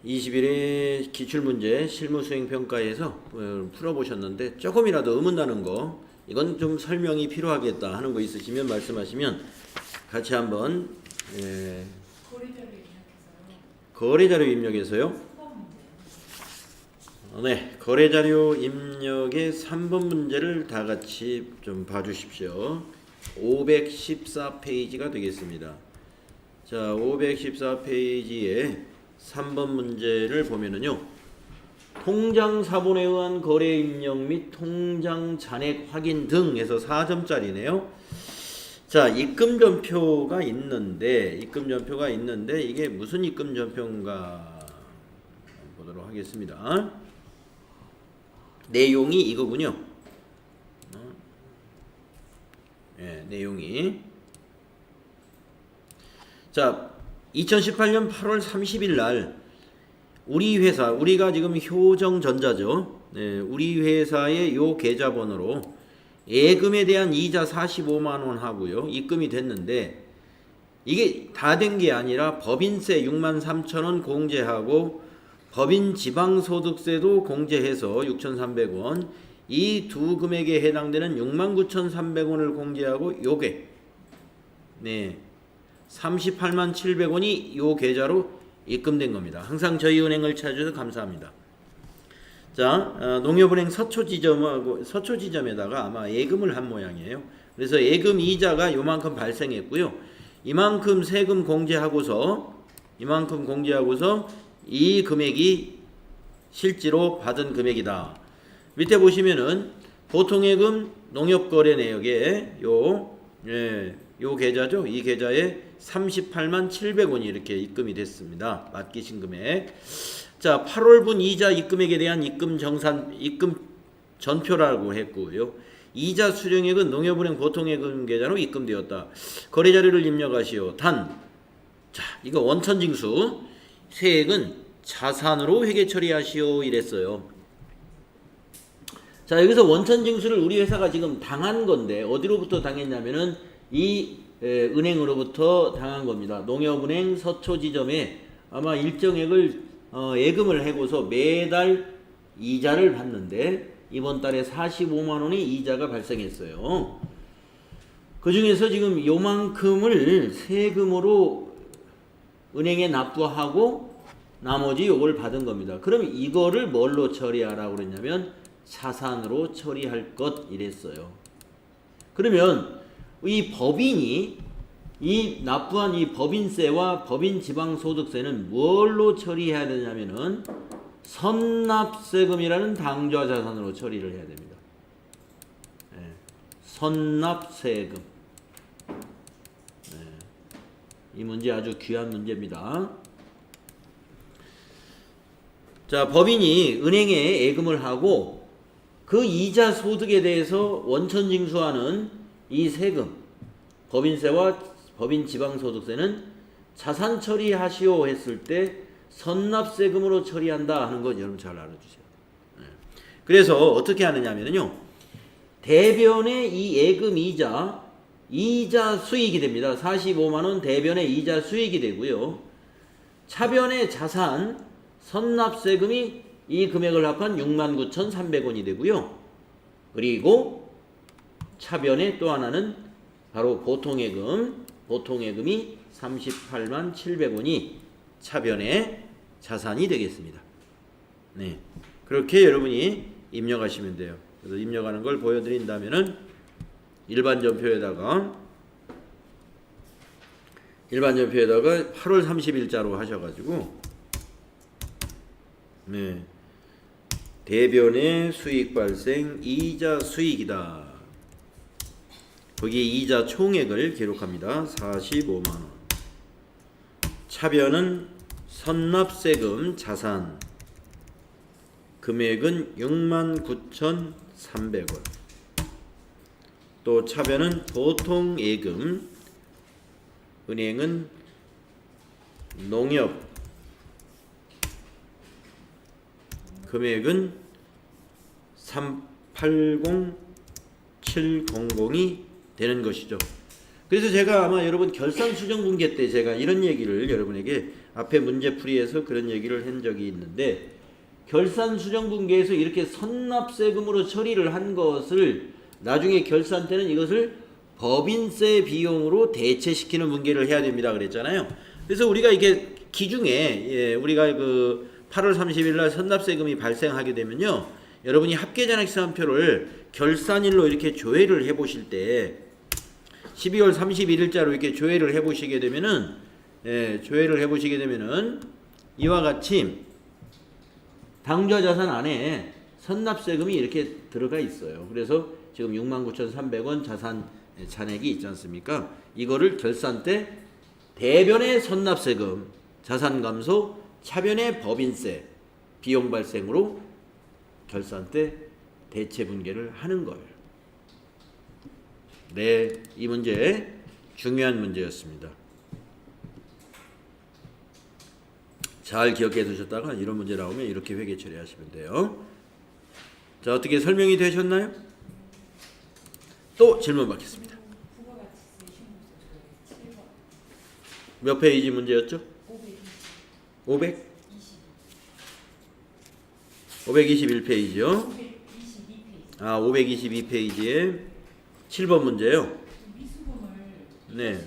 20일에 기출문제 실무수행평가에서 풀어보셨는데 조금이라도 의문 나는 거 이건 좀 설명이 필요하겠다 하는 거 있으시면 말씀하시면 같이 한번 거래자료 입력해서요. 네, 거래자료 입력의 3번 문제를 다 같이 좀 봐주십시오. 514페이지가 되겠습니다. 자, 514페이지에 3번 문제를 보면은요. 통장 사본에 의한 거래 입력 및 통장 잔액 확인 등에서 4점짜리네요. 자, 입금전표가 있는데 이게 무슨 입금전표인가 보도록 하겠습니다. 내용이 이거군요. 내용이. 자, 2018년 8월 30일 날 우리 회사, 우리가 지금 효정전자죠. 우리 회사의 요 계좌번호로 예금에 대한 이자 45만 원 하고요. 입금이 됐는데 이게 다 된 게 아니라 법인세 63,000원 공제하고 법인 지방소득세도 공제해서 6,300원, 이 두 금액에 해당되는 69,300원을 공제하고 요게 38만 700원이 요 계좌로 입금된 겁니다. 항상 저희 은행을 찾아주셔서 감사합니다. 자, 농협은행 서초지점에다가 아마 예금을 한 모양이에요. 그래서 예금 이자가 요만큼 발생했고요. 이만큼 세금 공제하고서 이 금액이 실제로 받은 금액이다. 밑에 보시면은 보통예금 농협거래 내역에 요 계좌죠. 이 계좌에 38만 700원이 이렇게 입금이 됐습니다. 맡기신 금액. 자, 8월분 이자 입금액에 대한 입금 전표라고 했고요. 이자 수령액은 농협은행 보통예금 계좌로 입금되었다. 거래자료를 입력하시오. 단, 자, 이거 원천징수. 세액은 자산으로 회계 처리하시오 이랬어요. 자, 여기서 원천징수를 우리 회사가 지금 당한 건데 어디로부터 당했냐면은 이 은행으로부터 당한 겁니다. 농협은행 서초지점에 아마 일정액을 예금을 해고서 매달 이자를 받는데 이번 달에 45만 원의 이자가 발생했어요. 그 중에서 지금 요만큼을 세금으로 은행에 납부하고 나머지 요걸 받은 겁니다. 그럼 이거를 뭘로 처리하라고 그랬냐면 자산으로 처리할 것 이랬어요. 그러면 이 법인이 이 납부한 이 법인세와 법인 지방소득세는 뭘로 처리해야 되냐면은 선납세금이라는 당좌 자산으로 처리를 해야 됩니다. 선납세금. 이 문제 아주 귀한 문제입니다. 자, 법인이 은행에 예금을 하고 그 이자 소득에 대해서 원천징수하는 이 세금, 법인세와 법인 지방소득세는 자산 처리하시오 했을 때 선납세금으로 처리한다 하는 것 여러분 잘 알아주세요. 그래서 어떻게 하느냐면요. 대변의 이 예금 이자 수익이 됩니다. 45만원 대변의 이자 수익이 되고요. 차변의 자산 선납세금이 이 금액을 합한 69,300원이 되고요. 그리고 차변의 또 하나는 바로 보통예금이 38만 700원이 차변의 자산이 되겠습니다. 네, 그렇게 여러분이 입력하시면 돼요. 그래서 입력하는 걸 보여드린다면은 일반 전표에다가 8월 30일자로 하셔가지고 대변의 수익 발생 이자 수익이다. 거기에 이자 총액을 기록합니다. 45만원. 차변은 선납세금 자산 금액은 69,300원. 또 차변은 보통예금 은행은 농협 금액은 380700이 되는 것이죠. 그래서 제가 아마 여러분 결산수정분계 때 제가 이런 얘기를 여러분에게 앞에 문제풀이에서 그런 얘기를 한 적이 있는데 결산수정분기에서 이렇게 선납세금으로 처리를 한 것을 나중에 결산 때는 이것을 법인세 비용으로 대체시키는 분기를 해야 됩니다 그랬잖아요. 그래서 우리가 이게 기중에 우리가 그 8월 30일 날 선납세금이 발생하게 되면요. 여러분이 합계잔액시한표를 결산일로 이렇게 조회를 해 보실 때 12월 31일자로 이렇게 조회를 해 보시게 되면은 이와 같이 당좌 자산 안에 선납세금이 이렇게 들어가 있어요. 그래서 지금 69,300원 자산 잔액이 있지 않습니까? 이거를 결산 때 대변의 선납세금, 자산 감소, 차변의 법인세, 비용 발생으로 결산 때 대체 분계를 하는 거예요. 네, 이 문제 중요한 문제였습니다. 잘 기억해 두셨다가 이런 문제 나오면 이렇게 회계 처리하시면 돼요. 자, 어떻게 설명이 되셨나요? 또 질문 받겠습니다. 몇 페이지 문제였죠? 521페이지요. 522페이지에 7번 문제요. 네.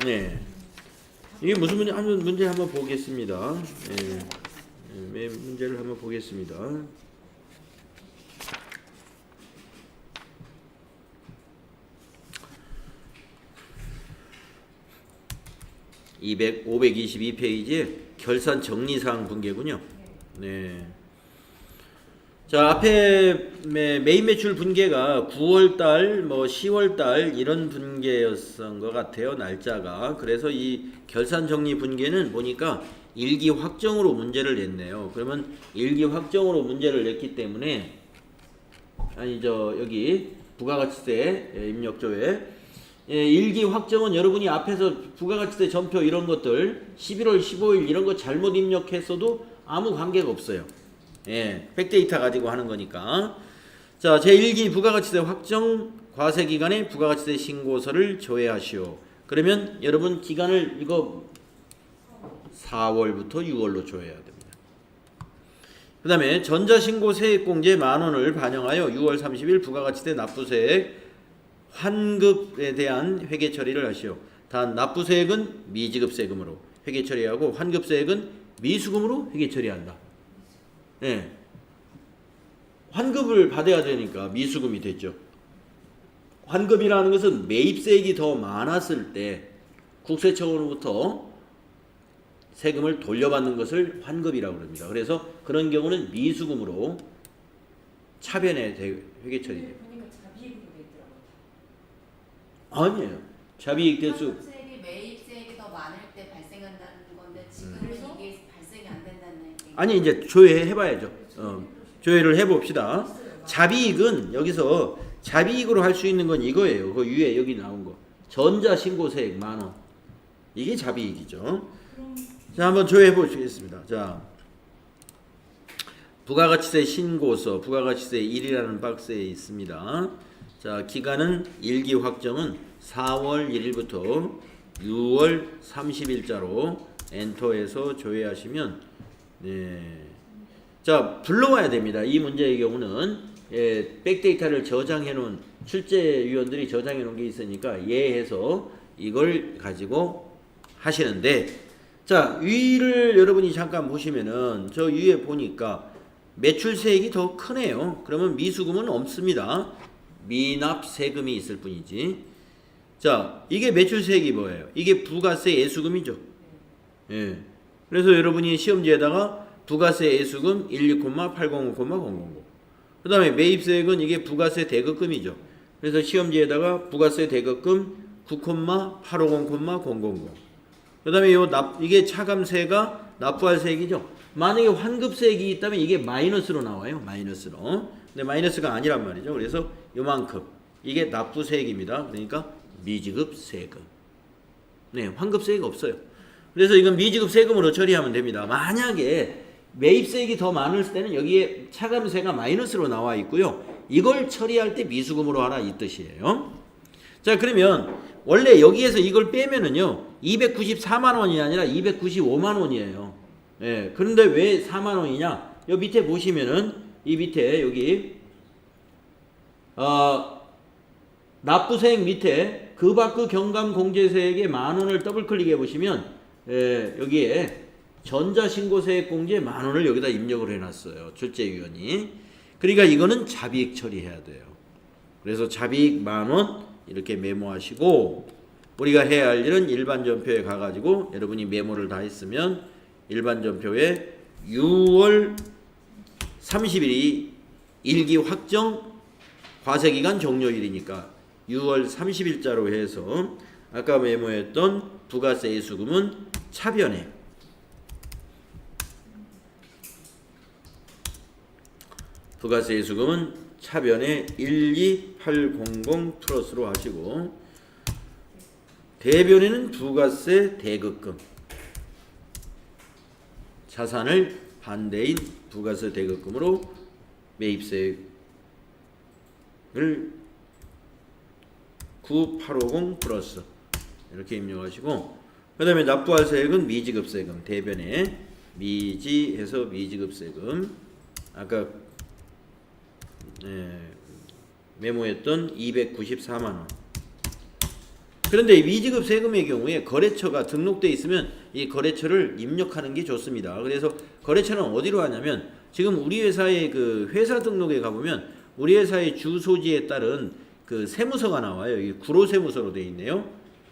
네. 이게 무슨 문제 한번 보겠습니다. 네. 문제를 한번 보겠습니다. 522페이지에 결산 정리사항 분계군요. 네. 자, 앞에 메인 매출 분계가 9월달, 10월달 이런 분계였던 것 같아요. 날짜가. 그래서 이 결산 정리 분계는 보니까 일기 확정으로 문제를 냈네요. 그러면 일기 확정으로 문제를 냈기 때문에 여기 부가가치세 입력조회 일기 확정은 여러분이 앞에서 부가가치세 전표 이런 것들 11월 15일 이런 거 잘못 입력했어도 아무 관계가 없어요. 백데이터 가지고 하는 거니까. 자, 제1기 부가가치세 확정 과세기간에 부가가치세 신고서를 조회하시오. 그러면 여러분 기간을 이거 4월부터 6월로 조회해야 됩니다. 그 다음에 전자신고 세액공제 만원을 반영하여 6월 30일 부가가치세 납부세액 환급에 대한 회계 처리를 하시오. 단 납부세액은 미지급세금으로 회계 처리하고 환급세액은 미수금으로 회계 처리한다. 네. 환급을 받아야 되니까 미수금이 됐죠. 환급이라는 것은 매입세액이 더 많았을 때 국세청으로부터 세금을 돌려받는 것을 환급이라고 합니다. 그래서 그런 경우는 미수금으로 차변에 회계 처리돼요. 아니에요. 자비이익 대수. 환급세액이 매입세액이 더 많을 때 발생한다는 건데 지금은 이게 발생이 안 된다는 얘기. 아니 이제 조회해봐야죠. 조회를 해봅시다. 자비이익은 여기서 자비이익으로 할 수 있는 건 이거예요. 그 위에 여기 나온 거. 전자신고세액 만원. 이게 자비이익이죠. 자, 한번 조회해 보시겠습니다. 자, 부가가치세 신고서, 부가가치세 1이라는 박스에 있습니다. 자, 기간은 일기 확정은 4월 1일부터 6월 30일자로 엔터해서 조회하시면 자, 불러와야 됩니다. 이 문제의 경우는 백데이터를 저장해 놓은 출제위원들이 저장해 놓은 게 있으니까 예해서 이걸 가지고 하시는데, 자, 위를 여러분이 잠깐 보시면은 저 위에 보니까 매출세액이 더 크네요. 그러면 미수금은 없습니다. 미납 세금이 있을 뿐이지. 자, 이게 매출세액이 뭐예요? 이게 부가세 예수금이죠. 그래서 여러분이 시험지에다가 부가세 예수금 12,805,000. 그 다음에 매입세액은 이게 부가세 대급금이죠. 그래서 시험지에다가 부가세 대급금 9,850,000. 그 다음에 이게 차감세가 납부할 세액이죠. 만약에 환급세액이 있다면 이게 마이너스로 나와요. 마이너스로. 근데 마이너스가 아니란 말이죠. 그래서 요만큼. 이게 납부세액입니다. 그러니까 미지급세금. 네, 환급세액 없어요. 그래서 이건 미지급세금으로 처리하면 됩니다. 만약에 매입세액이 더 많을 때는 여기에 차감세가 마이너스로 나와 있고요. 이걸 처리할 때 미수금으로 하라 이 뜻이에요. 자, 그러면 원래 여기에서 이걸 빼면은요 294만 원이 아니라 295만 원이에요. 예, 그런데 왜 4만 원이냐? 여기 밑에 보시면은 이 밑에 여기 납부세액 밑에 그 밖의 경감 공제세액에 만 원을 더블 클릭해 보시면 여기에 전자신고세액 공제 만 원을 여기다 입력을 해놨어요. 출제위원이. 그러니까 이거는 잡이익 처리해야 돼요. 그래서 잡이익 만 원 이렇게 메모하시고 우리가 해야 할 일은 일반 전표에 가가지고 여러분이 메모를 다 했으면 일반 전표에 6월 30일이 일기 확정 과세기간 종료일이니까 6월 30일자로 해서 아까 메모했던 부가세의 수금은 차변에 부가세의 수금은 차변에 12800 플러스로 하시고 대변에는 부가세 대급금 자산을 반대인 부가세 대급금으로 매입세액을 9850 플러스 이렇게 입력하시고 그 다음에 납부할 세액은 미지급세금 대변에 미지해서 미지급세금 아까 메모했던 294만 원. 그런데 이 미지급 세금의 경우에 거래처가 등록돼 있으면 이 거래처를 입력하는 게 좋습니다. 그래서 거래처는 어디로 하냐면 지금 우리 회사의 그 회사 등록에 가보면 우리 회사의 주소지에 따른 그 세무서가 나와요. 여기 구로세무서로 되어 있네요.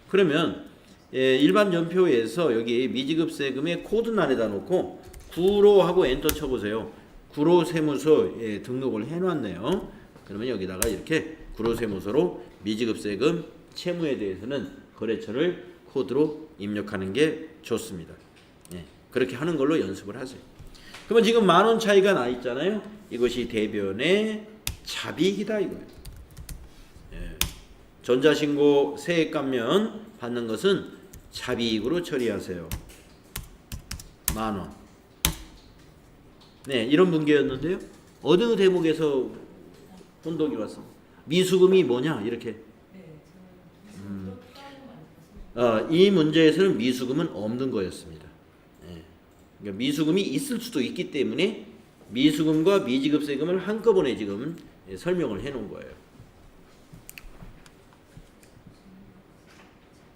그러면 일반 전표에서 여기 미지급 세금의 코드란에다 놓고 구로하고 엔터 쳐보세요. 구로세무서에 등록을 해놨네요. 그러면 여기다가 이렇게 구로세무서로 미지급세금 채무에 대해서는 거래처를 코드로 입력하는 게 좋습니다. 그렇게 하는 걸로 연습을 하세요. 그러면 지금 만 원 차이가 나 있잖아요. 이것이 대변의 잡이익이다 이거예요. 전자신고 세액 감면 받는 것은 잡이익으로 처리하세요. 만 원. 네, 이런 문제였는데요. 어느 대목에서 혼동이 왔어? 미수금이 뭐냐? 이렇게. 이 문제에서는 미수금은 없는 거였습니다. 그러니까 미수금이 있을 수도 있기 때문에 미수금과 미지급세금을 한꺼번에 지금 설명을 해 놓은 거예요.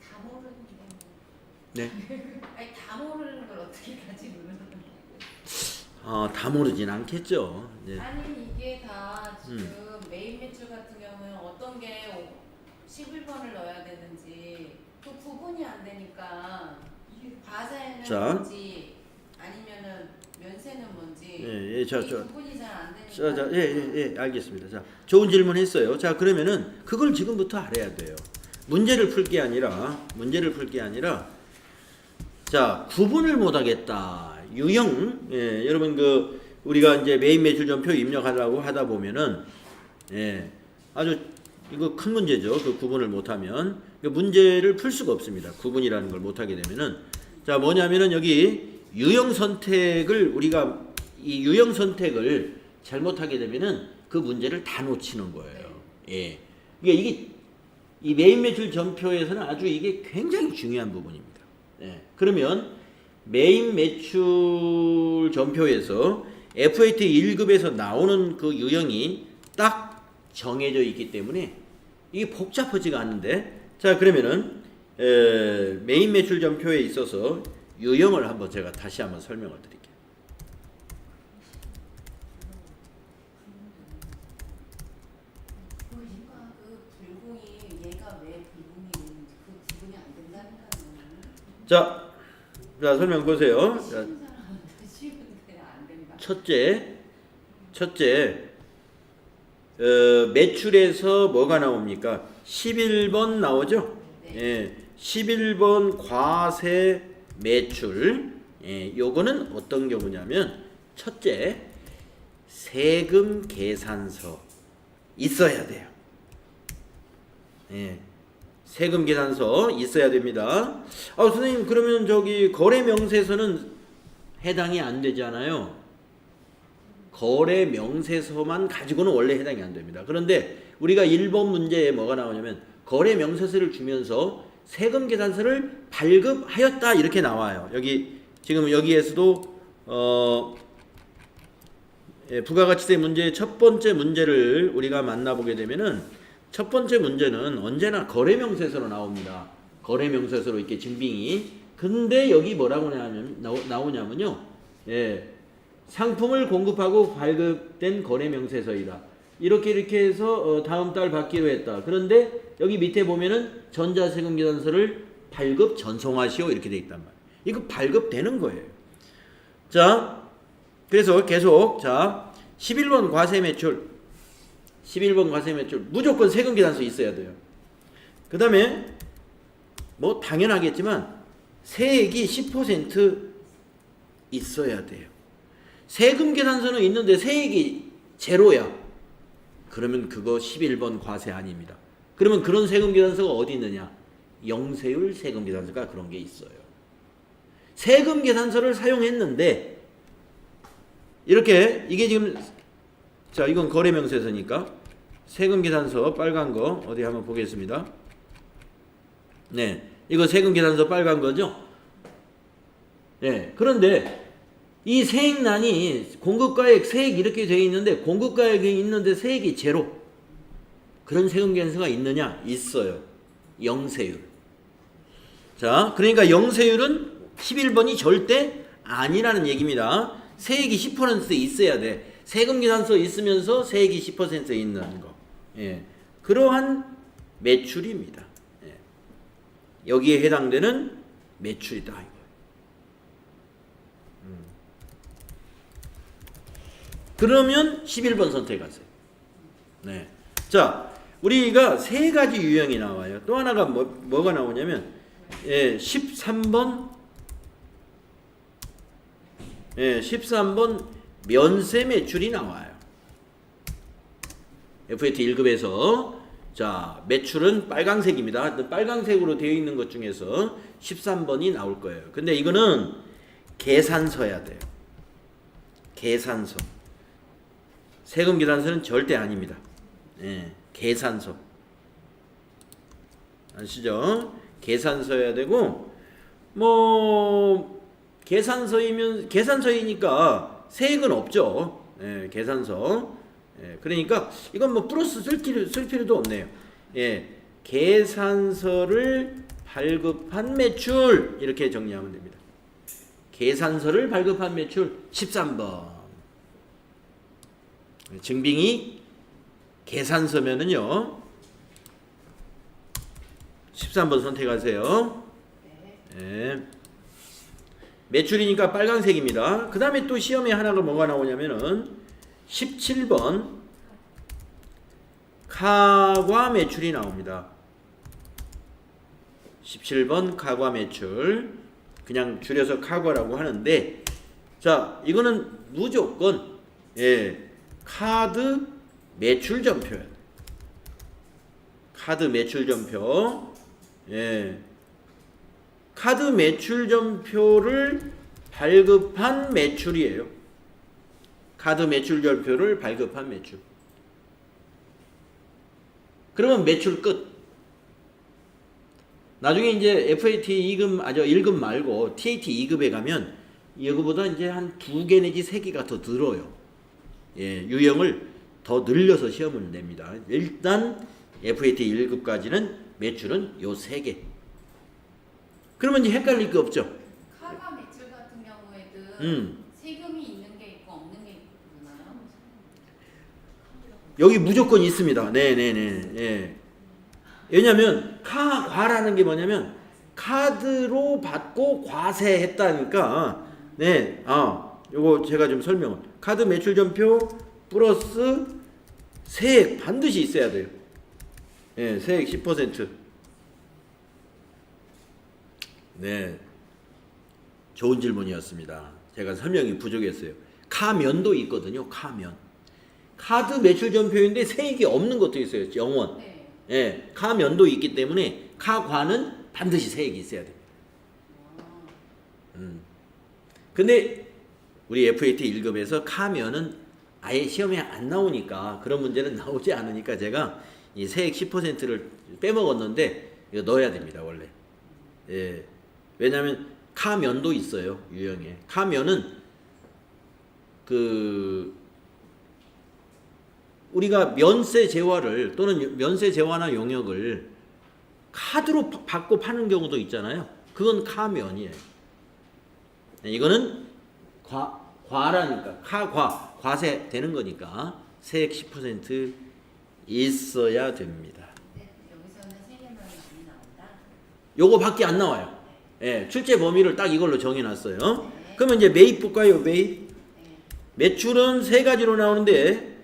다 모르는 네. 아니 다 모르는 걸 어떻게까지 모르는 거예요? 다 모르진 않겠죠. 네. 아니 이게 다 지금 메인 매출 같은 경우는 어떤 게 11번을 넣어야 되는지 그 구분이 안 되니까 과세는 자. 뭔지 아니면은 면세는 뭔지 예, 자, 구분이 잘 안 되니까 예, 알겠습니다. 자, 좋은 질문 했어요. 자, 그러면은 그걸 지금부터 알아야 돼요. 문제를 풀 게 아니라, 자, 구분을 못 하겠다. 유형, 여러분 그 우리가 이제 메인 매출 전표 입력하려고 하다 보면은 아주 이거 큰 문제죠. 그 구분을 못하면 그 문제를 풀 수가 없습니다. 구분이라는 걸 못하게 되면은 자 뭐냐면은 여기 유형 선택을 우리가 이 유형 선택을 잘못하게 되면은 그 문제를 다 놓치는 거예요. 예, 그러니까 이게 이 메인 매출 전표에서는 아주 이게 굉장히 중요한 부분입니다. 그러면 메인 매출 전표에서 FAT 1급에서 나오는 그 유형이 딱 정해져 있기 때문에 이게 복잡하지가 않은데 자 그러면은 메인 매출 전표에 있어서 유형을 한번 제가 다시 한번 설명을 드릴게요. 그 불공이 얘가 왜 불공이 되는지 그 구분이 안 된다니까요. 자 설명 보세요. 자, 쉬운 사람한테 쉬운데 안 된다. 첫째 매출에서 뭐가 나옵니까? 11번 나오죠? 네. 11번 과세 매출. 요거는 어떤 경우냐면 첫째 세금 계산서 있어야 돼요. 세금 계산서 있어야 됩니다. 선생님 그러면 저기 거래 명세서는 해당이 안 되잖아요. 거래 명세서만 가지고는 원래 해당이 안 됩니다. 그런데 우리가 1번 문제에 뭐가 나오냐면 거래 명세서를 주면서 세금 계산서를 발급하였다 이렇게 나와요. 여기 지금 여기에서도 부가가치세 문제의 첫 번째 문제를 우리가 만나보게 되면은 첫 번째 문제는 언제나 거래 명세서로 나옵니다. 거래 명세서로 이렇게 증빙이. 근데 여기 뭐라고 나오냐면요. 상품을 공급하고 발급된 거래 명세서이다. 이렇게 해서 다음 달 받기로 했다. 그런데 여기 밑에 보면은 전자세금 계산서를 발급 전송하시오 이렇게 돼 있단 말이에요. 이거 발급되는 거예요. 자, 그래서 계속 자 11번 과세 매출 11번 과세 매출 무조건 세금 계산서 있어야 돼요. 그 다음에 뭐 당연하겠지만 세액이 10% 있어야 돼요. 세금 계산서는 있는데 세액이 제로야. 그러면 그거 11번 과세 아닙니다. 그러면 그런 세금 계산서가 어디 있느냐? 영세율 세금 계산서가 그런 게 있어요. 세금 계산서를 사용했는데 이렇게 이게 지금 자 이건 거래 명세서니까 세금 계산서 빨간 거 어디 한번 보겠습니다. 네, 이거 세금 계산서 빨간 거죠. 네, 그런데 이 세액란이 공급가액 세액 이렇게 되어 있는데 공급가액이 있는데 세액이 제로. 그런 세금 계산서가 있느냐? 있어요. 영세율. 자, 그러니까 영세율은 11번이 절대 아니라는 얘기입니다. 세액이 10% 있어야 돼. 세금 계산서 있으면서 세액이 10% 있는 거. 그러한 매출입니다. 여기에 해당되는 매출이다. 이거. 그러면 11번 선택하세요. 네. 자, 우리가 세 가지 유형이 나와요. 또 하나가 뭐가 나오냐면 13번 13번 면세 매출이 나와요. FAT 1급에서 자, 매출은 빨강색입니다. 빨강색으로 되어 있는 것 중에서 13번이 나올 거예요. 근데 이거는 계산서야 돼요. 계산서. 세금 계산서는 절대 아닙니다. 계산서. 아시죠? 계산서야 되고 뭐 계산서이니까 세액은 없죠. 계산서. 그러니까 이건 뭐 플러스 쓸 필요도 없네요. 계산서를 발급한 매출 이렇게 정리하면 됩니다. 계산서를 발급한 매출 13번. 증빙이 계산서면은요 13번 선택하세요. 매출이니까 빨간색입니다. 그 다음에 또 시험에 하나가 뭐가 나오냐면은 17번 가과 매출이 나옵니다. 17번 가과 매출 그냥 줄여서 카과라고 하는데 자 이거는 무조건 카드 매출 전표야. 카드 매출 전표. 카드 매출 전표를 발급한 매출이에요. 카드 매출 전표를 발급한 매출. 그러면 매출 끝. 나중에 이제 FAT 1급 말고 TAT 2급에 가면 이거보다 이제 한 2개 내지 3개가 더 들어요. 유형을 더 늘려서 시험을 냅니다. 일단 FAT 1급까지는 매출은 요 3개. 그러면 이제 헷갈릴 게 없죠. 카가 매출 같은 경우에는 세금이 있는 게 있고 없는 게 있나요? 여기 무조건 있습니다. 네네네. 왜냐하면 카과라는 게 뭐냐면 카드로 받고 과세했다니까. 요거 제가 좀 설명을. 카드 매출 전표 플러스 세액 반드시 있어야 돼요. 세액 10%. 네. 좋은 질문이었습니다. 제가 설명이 부족했어요. 카면도 있거든요. 카면. 카드 매출 전표인데 세액이 없는 것도 있어요. 영원. 카면도 있기 때문에 카과는 반드시 세액이 있어야 됩니다. 근데 우리 FAT 1급에서 카면은 아예 시험에 안 나오니까 그런 문제는 나오지 않으니까 제가 이 세액 10%를 빼먹었는데 이거 넣어야 됩니다 원래. 예. 왜냐하면 카면도 있어요 유형에. 카면은 그 우리가 면세 제화를 또는 면세 제화나 용역을 카드로 받고 파는 경우도 있잖아요. 그건 카면이에요. 이거는 과라니까 과세 되는 거니까 세액 10% 있어야 됩니다. 네, 여기서는 세금은 많이 나온다. 요거밖에 안 나와요. 예, 출제 범위를 딱 이걸로 정해놨어요. 네. 그러면 이제 매입 볼까요? 매입. 네. 매출은 세 가지로 나오는데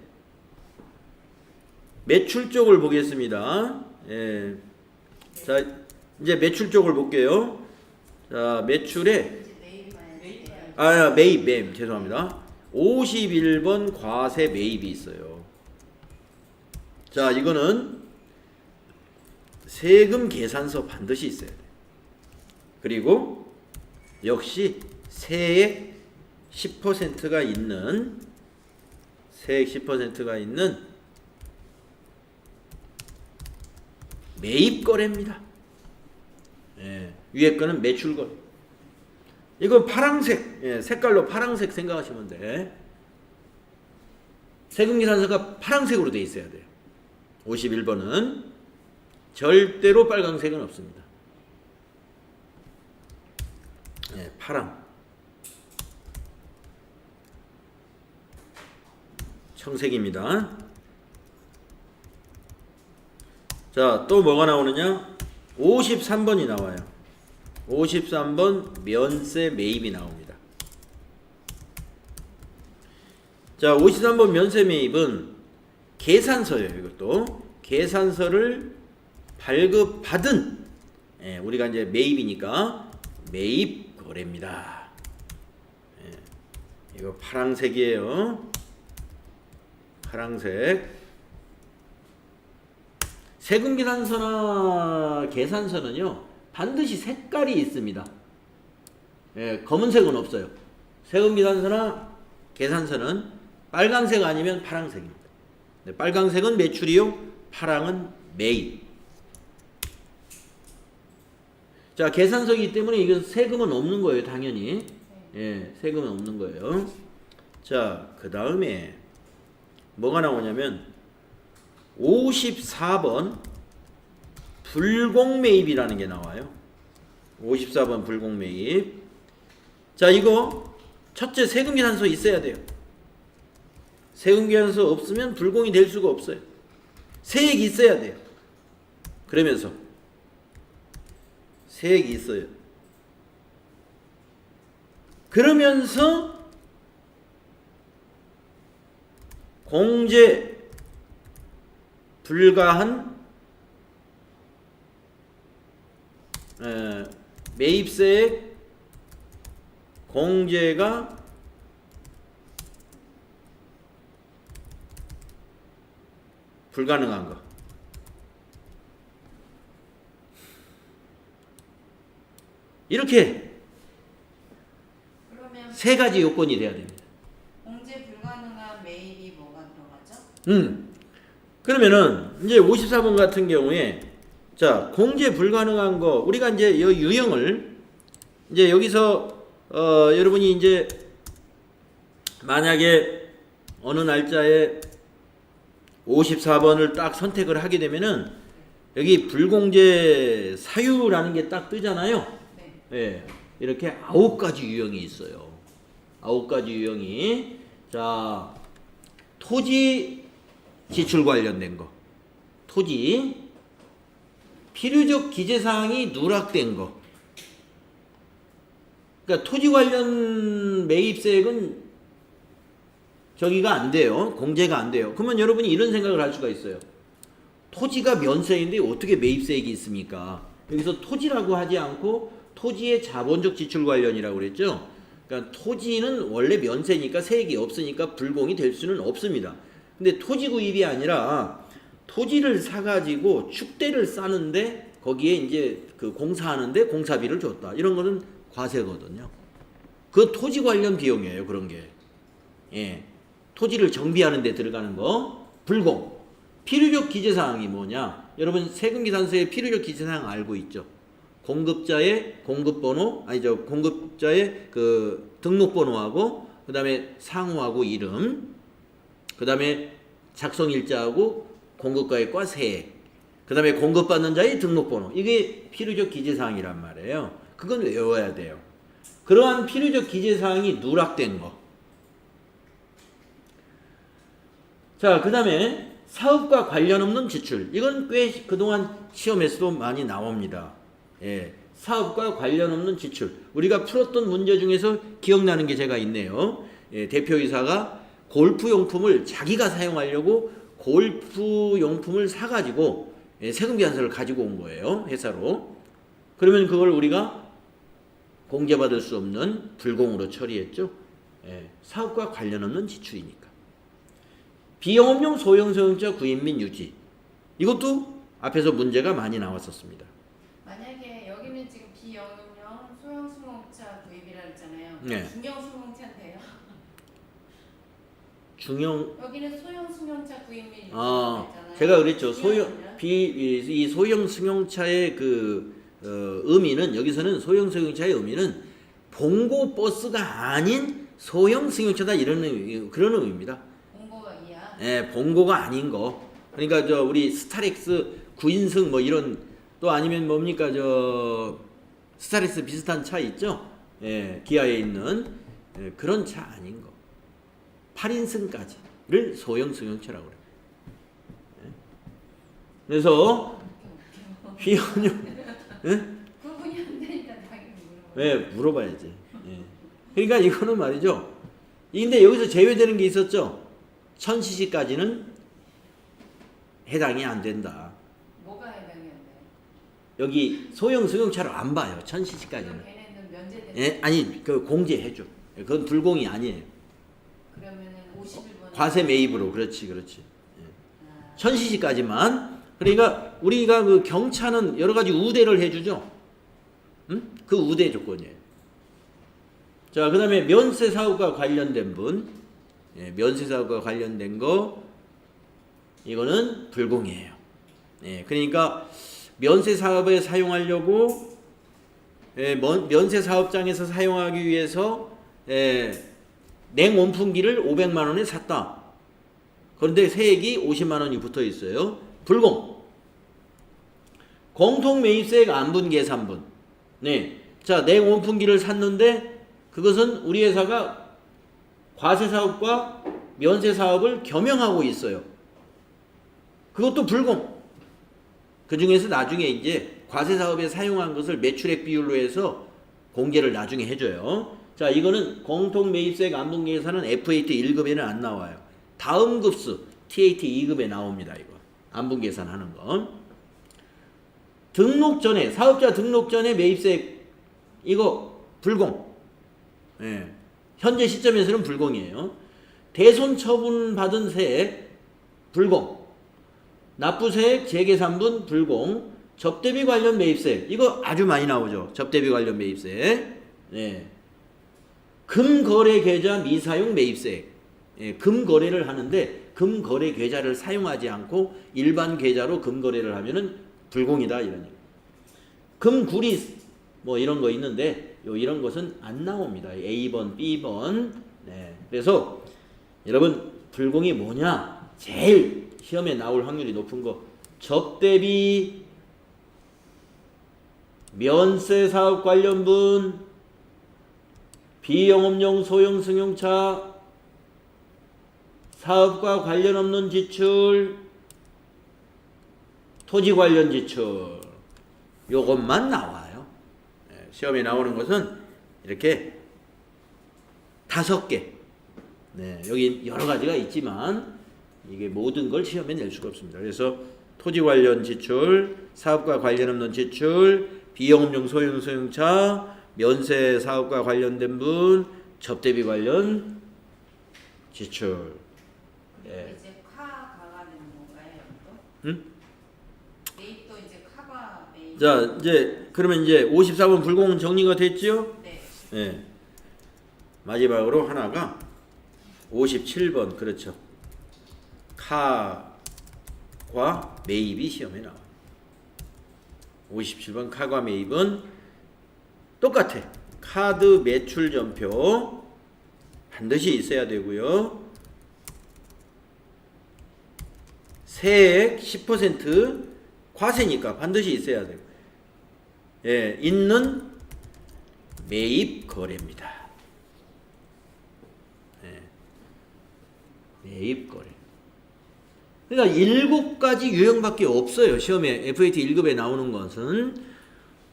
매출 쪽을 보겠습니다. 예. 자, 이제 매출 쪽을 볼게요. 자, 매출에 이제 매일 봐야지. 매입 죄송합니다. 51번 과세 매입이 있어요. 자, 이거는 세금 계산서 반드시 있어야 돼요. 그리고 역시 세액 10%가 있는 매입 거래입니다. 예, 위에 거는 매출 거래. 이거 파랑색, 예, 색깔로 파랑색 생각하시면 돼. 세금계산서가 파랑색으로 돼 있어야 돼요. 51번은 절대로 빨강색은 없습니다. 예, 파랑. 청색입니다. 자, 또 뭐가 나오느냐? 53번이 나와요. 53번 면세 매입이 나옵니다. 자, 53번 면세 매입은 계산서예요. 이것도 계산서를 발급받은, 예, 우리가 이제 매입이니까 매입 거래입니다. 예, 이거 파랑색이에요. 파랑색. 세금계산서나 계산서는요 반드시 색깔이 있습니다. 예, 검은색은 없어요. 세금계산서나 계산서는 빨강색 아니면 파랑색입니다. 네, 빨강색은 매출이요, 파랑은 매입. 자, 계산서이기 때문에 이거 세금은 없는 거예요, 당연히. 예, 세금은 없는 거예요. 자, 그 다음에 뭐가 나오냐면 54번 불공매입이라는 게 나와요. 54번 불공매입. 자, 이거 첫째 세금계산서 있어야 돼요. 세금계산서 없으면 불공이 될 수가 없어요. 세액이 있어야 돼요. 그러면서 세액이 있어요. 그러면서 공제 불가한 매입세액 공제가 불가능한 거. 이렇게 그러면 세 가지 요건이 돼야 됩니다. 공제 불가능한 매입이 뭐가 들어가죠? 그러면은 이제 54번 같은 경우에 자, 공제 불가능한 거 우리가 이제 이 유형을 이제 여기서 여러분이 이제 만약에 어느 날짜에 54번을 딱 선택을 하게 되면은 여기 불공제 사유라는 게 딱 뜨잖아요. 네. 예, 이렇게 9가지 유형이 있어요. 9가지 유형이. 자, 토지 지출 관련된 거, 토지 필요적 기재사항이 누락된 거. 그러니까 토지 관련 매입세액은 저기가 안 돼요. 공제가 안 돼요. 그러면 여러분이 이런 생각을 할 수가 있어요. 토지가 면세인데 어떻게 매입세액이 있습니까? 여기서 토지라고 하지 않고 토지의 자본적 지출 관련이라고 그랬죠. 그러니까 토지는 원래 면세니까 세액이 없으니까 불공이 될 수는 없습니다. 근데 토지 구입이 아니라 토지를 사가지고 축대를 싸는데 거기에 이제 그 공사하는데 공사비를 줬다. 이런 거는 과세거든요. 그 토지 관련 비용이에요. 그런 게. 예. 토지를 정비하는 데 들어가는 거 불공. 필요적 기재사항이 뭐냐? 여러분 세금계산서의 필요적 기재사항 알고 있죠? 공급자의 공급번호, 아니죠, 공급자의 그 등록번호하고 그 다음에 상호하고 이름, 그 다음에 작성일자하고 공급가액 과 세액, 그 다음에 공급받는 자의 등록번호. 이게 필요적 기재사항이란 말이에요. 그건 외워야 돼요. 그러한 필요적 기재사항이 누락된 거. 자, 그 다음에 사업과 관련 없는 지출. 이건 꽤 그동안 시험에서도 많이 나옵니다. 예, 사업과 관련 없는 지출. 우리가 풀었던 문제 중에서 기억나는 게 제가 있네요. 예, 대표이사가 골프용품을 자기가 사용하려고 골프용품을 사가지고 예, 세금계산서를 가지고 온 거예요. 회사로. 그러면 그걸 우리가 공제받을 수 없는 불공으로 처리했죠. 예, 사업과 관련 없는 지출이니까. 비영업용 소형소형차 구입 및 유지. 이것도 앞에서 문제가 많이 나왔었습니다. 만약에 여기는 지금 비영업용 소형 승용차 구입이라 했잖아요. 네. 중형 승용차인데요. 중형. 여기는 소형 승용차 구입 및 유지 아, 했잖아요. 제가 그랬죠. 이 소형 승용차의 그 의미는, 여기서는 소형 승용차의 의미는 봉고 버스가 아닌 소형 승용차다, 이런 그런 의미입니다. 공고가 이야. 예, 봉고가 아닌 거. 그러니까 저 우리 스타렉스 9인승 뭐 이런, 또 아니면 뭡니까 저 스타렉스 비슷한 차 있죠? 예, 기아에 있는 예, 그런 차 아닌 거. 8인승까지를 소형 승용차라고 그래요. 예? 그래서 휘연용 예? 구분이 안 되니까 당연히 물어봐요. 왜 물어봐야지. 예. 그러니까 이거는 말이죠. 근데 여기서 제외되는 게 있었죠. 1000cc까지는 해당이 안 된다. 뭐가 해당이 안 돼요? 여기 소형 승용차로 안 봐요. 1000cc까지는. 그럼 걔네는 면제되는. 예? 아니, 그 공제해줘. 그건 불공이 아니에요. 그러면은 51번. 과세 매입으로. 그렇지, 그렇지. 예. 1000cc까지만. 그러니까 우리가 그 경차는 여러 가지 우대를 해주죠. 응? 그 우대 조건이에요. 자, 그 다음에 면세 사업과 관련된 분. 예, 면세 사업과 관련된 거. 이거는 불공이에요. 예, 그러니까 면세 사업에 사용하려고 예, 면세 사업장에서 사용하기 위해서 예, 냉온풍기를 500만 원에 샀다. 그런데 세액이 50만 원이 붙어 있어요. 불공. 공통매입세액 안분계산분. 네. 자, 냉온풍기를 샀는데 그것은 우리 회사가 과세사업과 면세사업을 겸용하고 있어요. 그것도 불공. 그 중에서 나중에 이제 과세사업에 사용한 것을 매출액 비율로 해서 공개를 나중에 해줘요. 자, 이거는 공통매입세액 안분계산은 FAT 1급에는 안 나와요. 다음 급수 TAT 2급에 나옵니다. 이거 안분계산하는 거. 등록 전에, 사업자 등록 전에 매입세액 이거 불공. 예. 현재 시점에서는 불공이에요. 대손 처분 받은 세액 불공. 납부세액 재계산분 불공. 접대비 관련 매입세액 이거 아주 많이 나오죠. 접대비 관련 매입세액. 예. 금거래 계좌 미사용 매입세액. 예. 금거래를 하는데 금거래 계좌를 사용하지 않고 일반 계좌로 금거래를 하면은 불공이다, 이런 얘기. 금구리 뭐 이런 거 있는데 이런 것은 안 나옵니다. A번, B번. 네. 그래서 여러분 불공이 뭐냐? 제일 시험에 나올 확률이 높은 거 접대비, 면세사업 관련분, 비영업용 소형 승용차, 사업과 관련 없는 지출, 토지 관련 지출, 요것만 나와요. 시험에 나오는 것은 이렇게 5개. 네, 여기 여러 가지가 있지만 이게 모든 걸 시험에 낼 수가 없습니다. 그래서 토지 관련 지출, 사업과 관련 없는 지출, 비영업용 소형 승용차, 면세 사업과 관련된 분, 접대비 관련 지출. 네. 이제 가가 되는 건가요? 또? 응? 매입도 이제 카가 매입. 자, 이제 그러면 이제 54번 불공 정리가 됐죠? 네. 네. 마지막으로 하나가 57번. 그렇죠. 카 칼과 매입이 시험에 나와요. 57번 칼과 매입은 똑같아. 카드 매출 전표 반드시 있어야 되고요. 세액 10% 과세니까 반드시 있어야 되고, 예, 있는 매입 거래입니다. 예, 매입 거래. 그러니까 7가지 유형밖에 없어요. 시험에 FAT 1급에 나오는 것은.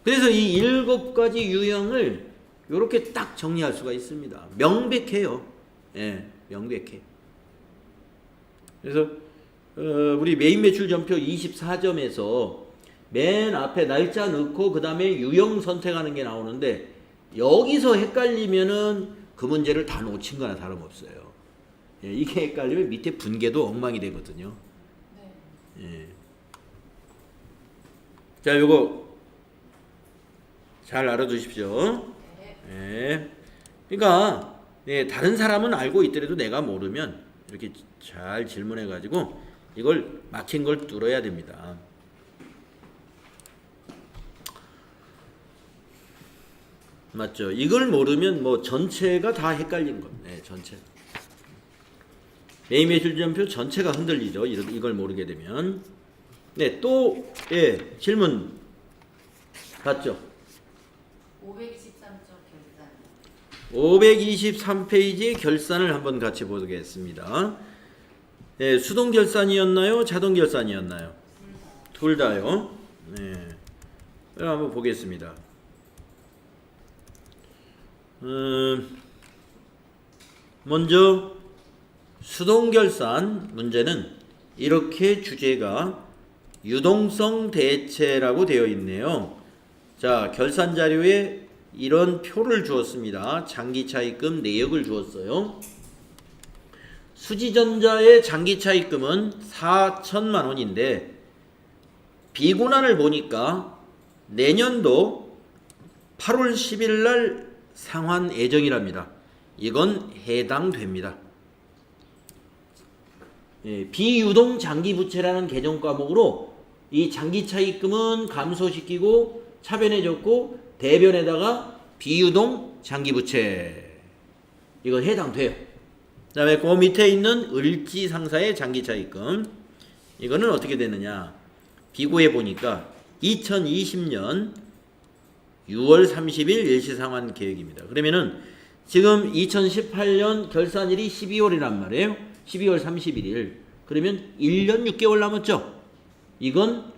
그래서 이 7가지 유형을 이렇게 딱 정리할 수가 있습니다. 명백해요. 예, 명백해. 그래서 우리 메인 매출 전표 24점에서 맨 앞에 날짜 넣고 그 다음에 유형 선택하는 게 나오는데, 여기서 헷갈리면은 그 문제를 다 놓친 거나 다름없어요. 예, 이게 헷갈리면 밑에 분계도 엉망이 되거든요. 예. 자, 요거 잘 알아두십시오. 예. 그러니까 다른 사람은 알고 있더라도 내가 모르면 이렇게 잘 질문해가지고 이걸 막힌 걸 뚫어야 됩니다. 맞죠? 이걸 모르면 뭐 전체가 다 헷갈린 겁니다. 네, 전체. 메인 매출 전표 전체가 흔들리죠. 이걸 모르게 되면. 네, 또 예, 질문 봤죠? 523쪽 결산. 523페이지의 결산을 한번 같이 보겠습니다. 네, 수동 결산이었나요? 자동 결산이었나요? 둘 다요. 네. 그럼 한번 보겠습니다. 먼저 수동 결산 문제는 이렇게 주제가 유동성 대체라고 되어 있네요. 자, 결산 자료에 이런 표를 주었습니다. 장기차입금 내역을 주었어요. 수지전자의 장기차입금은 4천만 원인데 비고난을 보니까 내년도 8월 10일 날 상환 예정이랍니다. 이건 해당됩니다. 예, 비유동 장기부채라는 개정 과목으로 이 장기차입금은 감소시키고 차변해줬고 대변에다가 비유동 장기부채 이건 해당돼요. 그 다음에 그 밑에 있는 을지상사의 장기차입금 이거는 어떻게 되느냐, 비고해 보니까 2020년 6월 30일 일시상환 계획입니다. 그러면은 지금 2018년 결산일이 12월이란 말이에요. 12월 31일. 그러면 1년 6개월 남았죠. 이건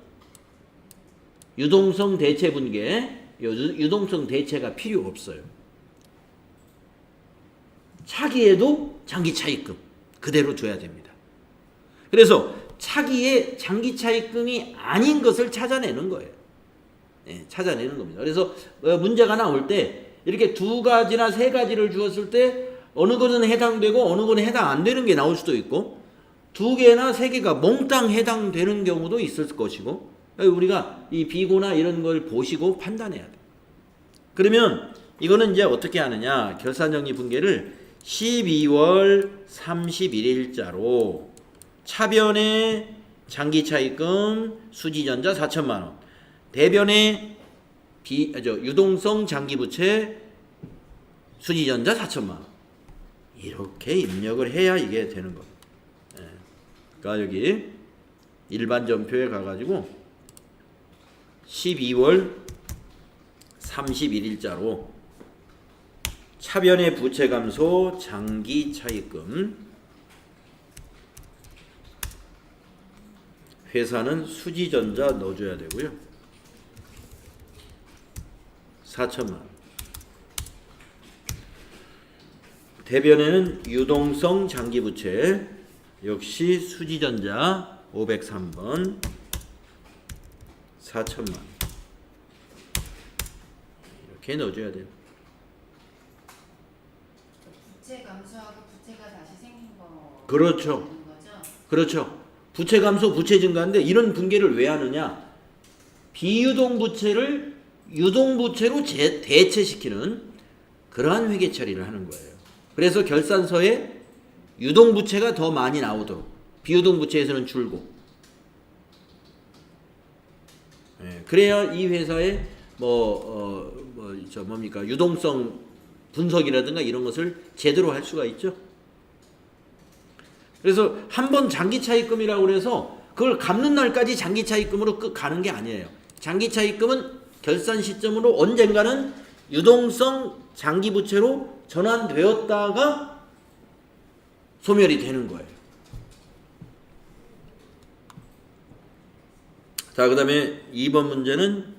유동성 대체 분계, 유동성 대체가 필요 없어요. 차기에도 장기 차입금 그대로 줘야 됩니다. 그래서 차기에 장기 차입금이 아닌 것을 찾아내는 거예요. 네, 찾아내는 겁니다. 그래서 문제가 나올 때 이렇게 2가지나 3가지를 주었을 때 어느 것은 해당되고 어느 것은 해당 안 되는 게 나올 수도 있고 2개나 3개가 몽땅 해당되는 경우도 있을 것이고, 우리가 이 비고나 이런 걸 보시고 판단해야 돼. 그러면 이거는 이제 어떻게 하느냐, 결산정리 분계를 12월 31일자로 차변에 장기차입금 수지전자 4천만 원, 대변에 유동성 장기부채 수지전자 4천만 원 이렇게 입력을 해야 이게 되는 겁니다. 예. 그러니까 여기 일반 전표에 가가지고 12월 31일자로 차변의 부채 감소 장기 차입금, 회사는 수지전자 넣어줘야 되고요. 4천만 원. 대변에는 유동성 장기부채 역시 수지전자 503번 4천만 원. 이렇게 넣어줘야 돼요. 부채 감소하고 부채가 다시 생긴 거. 그렇죠. 거죠? 그렇죠. 부채 감소, 부채 증가인데 이런 분계를 왜 하느냐? 비유동 부채를 유동 부채로 대체시키는 그러한 회계 처리를 하는 거예요. 그래서 결산서에 유동 부채가 더 많이 나오도록, 비유동 부채에서는 줄고, 그래야 이 회사의 뭡니까 유동성 분석이라든가 이런 것을 제대로 할 수가 있죠. 그래서 한 번 장기 차입금이라고 그래서 그걸 갚는 날까지 장기 차입금으로 끝 가는 게 아니에요. 장기 차입금은 결산 시점으로 언젠가는 유동성 장기 부채로 전환되었다가 소멸이 되는 거예요. 자, 그 다음에 2번 문제는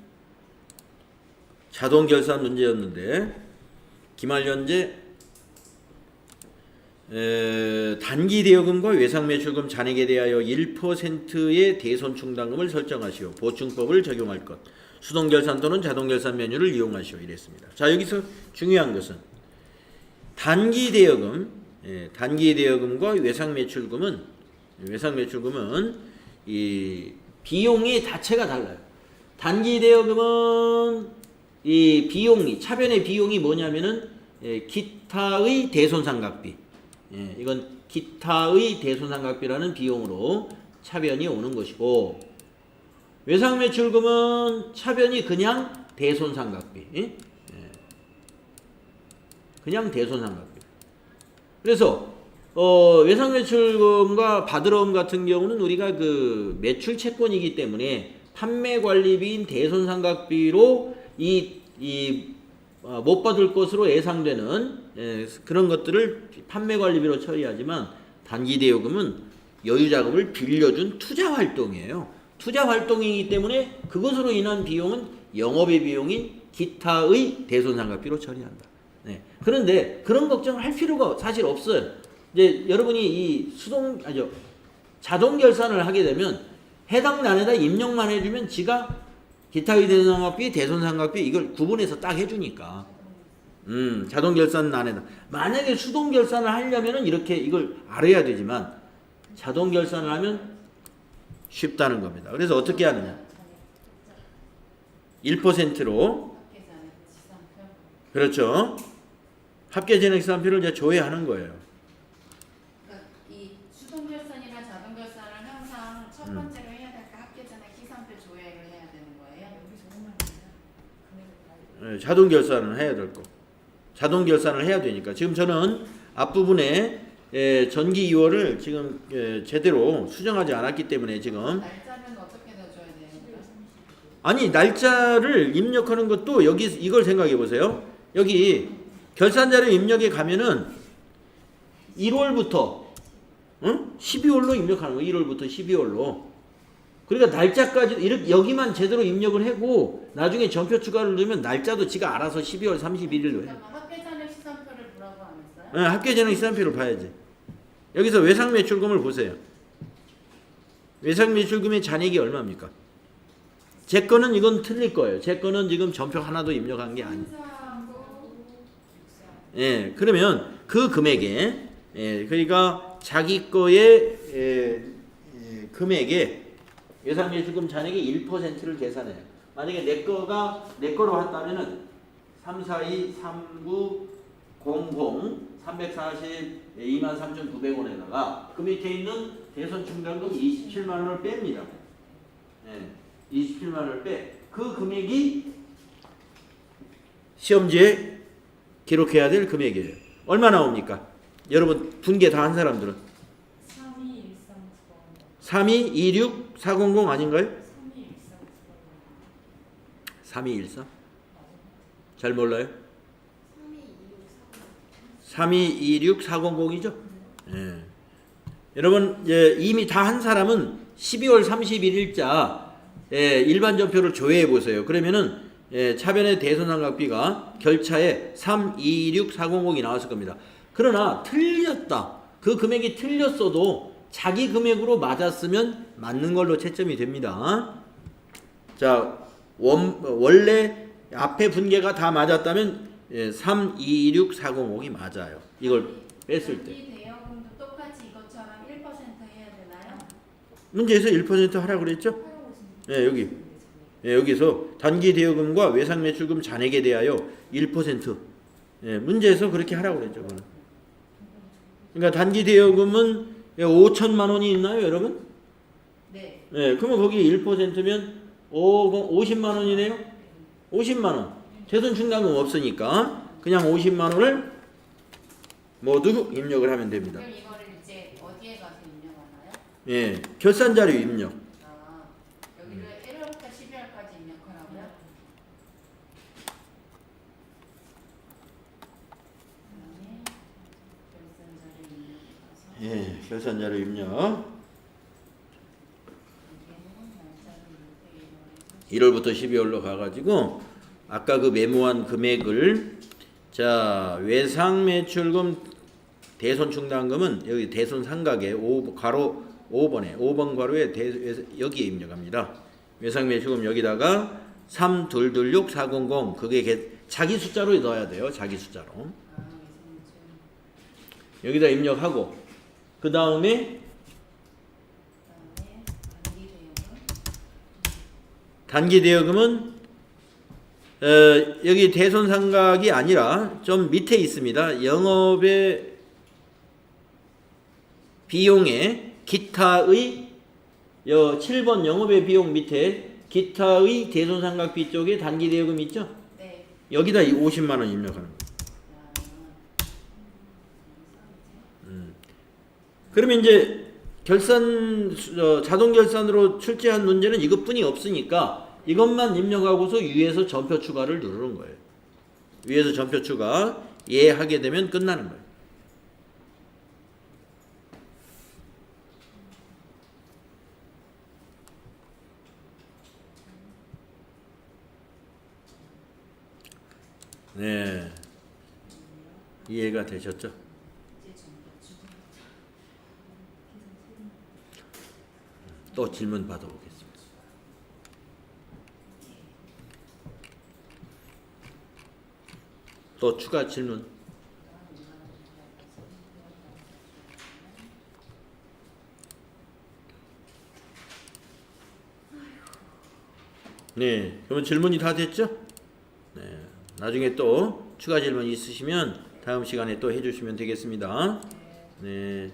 자동 결산 문제였는데 기말연재 단기 대여금과 외상 매출금 잔액에 대하여 1%의 대손 충당금을 설정하시오. 보충법을 적용할 것. 수동 결산 또는 자동 결산 메뉴를 이용하시오. 이랬습니다. 자, 여기서 중요한 것은 단기 대여금과 외상 매출금은 이 비용이 자체가 달라요. 단기 대여금은 이 비용이 차변의 비용이 뭐냐면은 기타의 대손상각비. 이건 기타의 대손상각비라는 비용으로 차변이 오는 것이고, 외상 매출금은 차변이 그냥 대손상각비. 그냥 대손상각비. 그래서 외상 매출금과 바드러움 같은 경우는 우리가 그 매출 채권이기 때문에 판매 관리비인 대손상각비로 못 받을 것으로 예상되는 그런 것들을 판매 관리비로 처리하지만, 단기 대여금은 여유자금을 빌려준 투자 활동이에요. 투자 활동이기 때문에 그것으로 인한 비용은 영업의 비용인 기타의 대손상각비로 처리한다. 그런데 그런 걱정을 할 필요가 사실 없어요. 이제 여러분이 이 자동 결산을 하게 되면 해당 난에다 입력만 해주면 지가 기타의 대손상각비, 대손상각비 이걸 구분해서 딱 해주니까. 자동 결산 난에다. 만약에 수동 결산을 하려면은 이렇게 이걸 알아야 되지만 자동 결산을 하면 쉽다는 겁니다. 그래서 어떻게 하느냐? 1%로 그렇죠. 합계전액시산표를 이제 조회하는 거예요. 그러니까 이 수동 결산이나 자동 결산을 항상 첫 번째로 해야 될까? 합계전액시산표 조회를 해야 되는 거예요? 자동 결산을 해야 될 거. 자동 결산을 해야 되니까. 지금 저는 앞부분에 전기 2월을 지금 제대로 수정하지 않았기 때문에 지금. 날짜는 어떻게 넣어줘야 돼요? 아니, 날짜를 입력하는 것도 여기 이걸 생각해 보세요. 여기 결산자료 입력에 가면은 1월부터 12월로 입력하는 거예요. 1월부터 12월로. 그러니까 날짜까지 이렇게 여기만 제대로 입력을 하고 나중에 전표 추가를 넣으면 날짜도 지가 알아서 12월 31일로 해요. 합계전액시산표를 보라고 안 했어요? 네, 합계전액시산표를 봐야지. 여기서 외상 매출금을 보세요. 외상 매출금의 잔액이 얼마입니까? 제 거는 이건 틀릴 거예요. 제 거는 지금 전표 하나도 입력한 게 아니에요. 그러면 그 금액에 그러니까 자기 거의 금액에 예상 매출금 잔액의 1%를 계산해요. 만약에 내 거로 한다면은 342 39 00 340 23,900원에다가 그 밑에 있는 대손 충당금 27만 원을 뺍니다. 27만 원을 빼. 그 금액이 시험지에 기록해야 될 금액이에요. 얼마 나옵니까? 여러분 분계 다 한 사람들은 3226400 아닌가요? 3213? 잘 몰라요? 3226400이죠? 여러분 이미 다 한 사람은 12월 31일자 일반 전표를 조회해 보세요. 그러면은 차변의 대손상각비가 결차에 326400이 나왔을 겁니다. 그러나 틀렸다. 그 금액이 틀렸어도 자기 금액으로 맞았으면 맞는 걸로 채점이 됩니다. 자, 원래 앞에 분계가 다 맞았다면 326400이 맞아요. 이걸 뺐을 때. 단기 대여금도 똑같이 이것처럼 1% 해야 되나요? 문제에서 1% 하라고 그랬죠? 여기서 단기 대여금과 외상 매출금 잔액에 대하여 1% 문제에서 그렇게 하라고 그랬죠. 그러니까 단기 대여금은 5천만 원이 있나요, 여러분? 네. 그러면 거기 1%면 50만 원이네요. 50만 원. 대손 충당금 없으니까 그냥 50만 원을 모두 입력을 하면 됩니다. 그럼 이거를 이제 어디에 가서 입력하나요? 예, 결산 자료 입력. 아, 여기를 1월부터 12월까지 입력하라고요? 그다음에 결산자료 입력해서 예, 결산 자료 입력. 여기에는 날짜를 1월부터 12월로 가가지고 아까 그 메모한 금액을 자 외상 매출금 대손 충당금은 여기 대손 상각에 괄호 5번에 5번 괄호에 여기에 입력합니다. 외상 매출금 여기다가 3226400 그게 자기 숫자로 넣어야 돼요. 자기 숫자로. 여기다 입력하고 그 다음에 단기 대여금은 여기 대손 상각이 아니라 좀 밑에 있습니다. 영업의 비용에 기타의 7번 영업의 비용 밑에 기타의 대손 상각비 쪽에 단기 대여금 있죠? 네. 여기다 50만 원 입력하는 거예요. 그러면 이제 결산 자동 결산으로 출제한 문제는 이것뿐이 없으니까 이것만 입력하고서 위에서 전표 추가를 누르는 거예요. 위에서 전표 추가 예 하게 되면 끝나는 거예요. 네, 이해가 되셨죠? 또 질문 받아보겠습니다. 또 추가 질문. 네, 그러면 질문이 다 됐죠? 네, 나중에 또 추가 질문 있으시면 다음 시간에 또 해주시면 되겠습니다. 네.